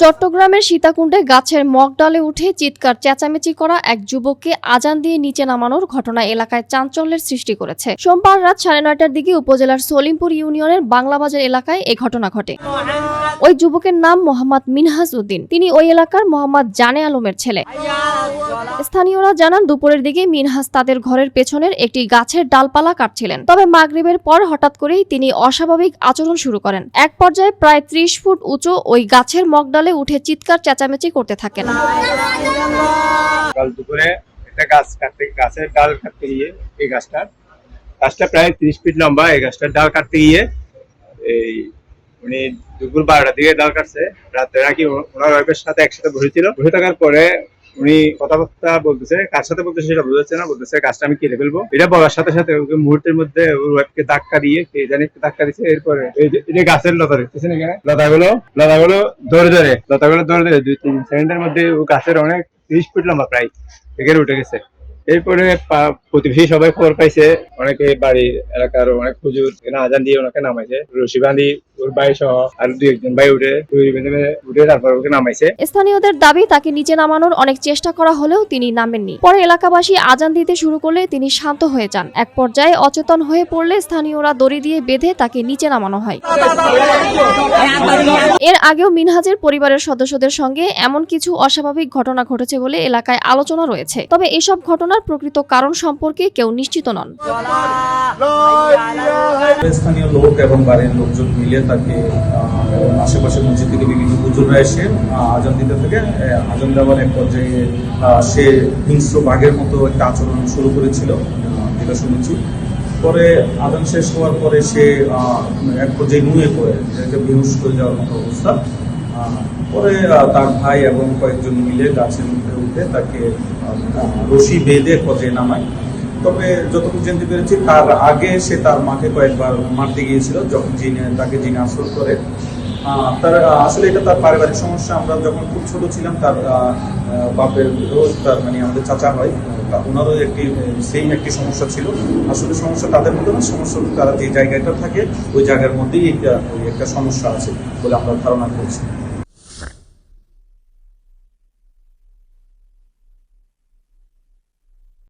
চট্টগ্রামের সীতাকুণ্ডে গাছের মগডালে উঠে চিৎকার চেঁচামেচি করা এক যুবককে আজান দিয়ে নিচে নামানোর ঘটনা এলাকায় চাঞ্চল্যের সৃষ্টি করেছে। সোমবার রাত 9:30টার দিকে উপজেলার সলিমপুর ইউনিয়নের বাংলাবাজার এলাকায় এ ঘটনা ঘটে। ওই যুবকের নাম মোহাম্মদ মিনহাজ উদ্দিন। তিনি ওই এলাকার মোহাম্মদ জানে আলমের ছেলে। স্থানীয়রা জানান, দুপুরের দিকে মিনহাজ তাদের ঘরের পেছনের একটি গাছের ডালপালা কাটছিলেন। তবে মাগরিবের পর হঠাৎ করেই তিনি অস্বাভাবিক আচরণ শুরু করেন। এক পর্যায়ে প্রায় 30 ফুট উঁচু ওই গাছের মগডালে উঠে চিৎকার চেঁচামেচি করতে থাকেন। কাল দুপুরে একটা গাছের ডাল কাটতে গিয়ে এই গাছটা প্রায় 30 ফিট লম্বা। এই গাছটার ডাল কাটতে গিয়ে এই উনি দুপুর 12টার দিকে ডাল কাটছে। রাতে নাকি ওনার ওয়াইফের সাথে একসাথে বসেছিল। বসে থাকার পরে উনি কথাবার্তা বলতেছে, কার সাথে বলতেছে সেটা বোঝা যাচ্ছে না। বলতেছে গাছটা আমি কেটে ফেলবো। এটা বলার সাথে সাথে মুহূর্তের মধ্যে ওর ওয়াইফকে ধাক্কা দিয়ে কে জানি ধাক্কা দিচ্ছে। এরপরে এই যে গাছের লতা দেখতেছেন এখানে, লতাগুলো ধরে 2-3 সেকেন্ডের মধ্যে ও গাছের অনেক 30 ফিট লম্বা প্রায় এখানে উঠে গেছে। এরপরে প্রতিবেশী সবাই খবর পাইছে, অনেকে বাড়ির এলাকার অনেক হুজুর এখানে আজান দিয়ে ওনাকে নামাইছে। রশি বাঁধি ওর ভাই সহ আর 2-1 ভাই উঠে তারপর ওকে নামাইছে। স্থানীয়দের দাবি, তাকে নিচে নামানোর অনেক চেষ্টা করা হলেও তিনি নামেননি। পরে এলাকাবাসী আজান দিতে শুরু করলে তিনি শান্ত হয়ে যান। এক পর্যায়ে অচেতন হয়ে পড়লে স্থানীয়রা দড়ি দিয়ে বেঁধে তাকে নিচে নামানো হয়। এর আগেও মিনহাজের পরিবারের সদস্যদের সঙ্গে এমন কিছু অস্বাভাবিক ঘটনা ঘটেছে বলে এলাকায় আলোচনা রয়েছে। তবে এসব ঘটনার প্রকৃত কারণ সম্পর্কে কেউ নিশ্চিত নন। স্থানীয় লোক এবং বাড়ির লোকজন মিলে তাকে আশেপাশের মসজিদ থেকে বিভিন্ন হুজুররা এসে আজান দিতে থাকে। আজান দেওয়ার এক পর্যায়ে সে হিংস্র বাঘের মতো একটা আচরণ শুরু করেছিল, যেটা শুনেছি। পরে আজান শেষ হওয়ার পরে সে এক পর্যায়ে নুয়ে পড়ে, বেহুশ হয়ে যাওয়ার মতো অবস্থা। পরে তার ভাই এবং কয়েকজন মিলে গাছের মধ্যে উঠে তাকে রশি বেঁধে পর্যায়ে নামায়। তবে যতটুকু জানতে পেরেছি, তার আগে সে তার মাকে কয়েকবার মারতে গিয়েছিল, যখন তাকে যিনি আসল করে। তার আসলে এটা তার পারিবারিক সমস্যা। আমরা যখন খুব ছোট ছিলাম, তার বাপের তার মানে আমাদের চাচা হয়, ওনারও সেম একটি সমস্যা ছিল। আসলে সমস্যা তাদের মধ্যে না, সমস্যা তারা যে জায়গাটা থাকে ওই জায়গার মধ্যেই একটা সমস্যা আছে বলে আমরা ধারণা করছি।